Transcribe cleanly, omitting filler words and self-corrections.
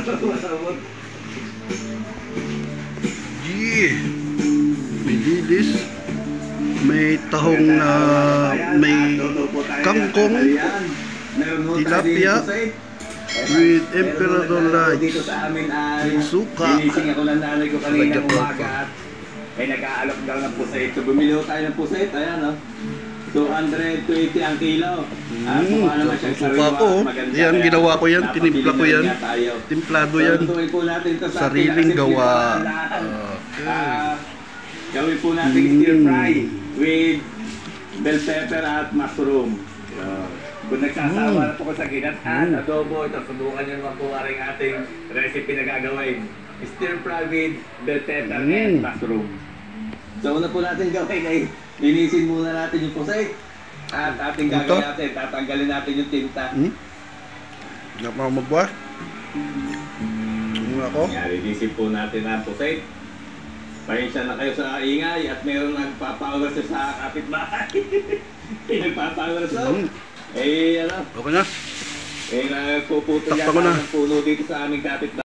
Yeah. May dilis. May tahong na may kangkong, tilapia with emperador lights, suka, lagyan ko pa. Ay nag-aalok daw ng pusait. So bumili tayo ng pusait. Ayan o. 220 ang kilo. Suka ko. Yan, ginawa ko yan. Tinimpla ko yan. Timplado yan. Sariling gawa. Gawin po natin stir fry with bell pepper at mushroom. Kung nagsasawa na po ko sa ginat at adobo, ito subukan nyo naman po aring ating recipe na gagawin. Stir fry with bell pepper and mushroom. So una po natin gawin ay linisin muna natin yung pusay at ating gagawin natin, tatanggalin natin yung tinta. Hindi ako magbuha. Muna ako. Linisin po natin ang pusay. Pahinsya na kayo sa ingay at mayroong nagpapaulas sa kapitbahay. Nagpapaulas ako. Ano? Okay na. Nagpuputo yata ng puno dito sa aming kapitbahay.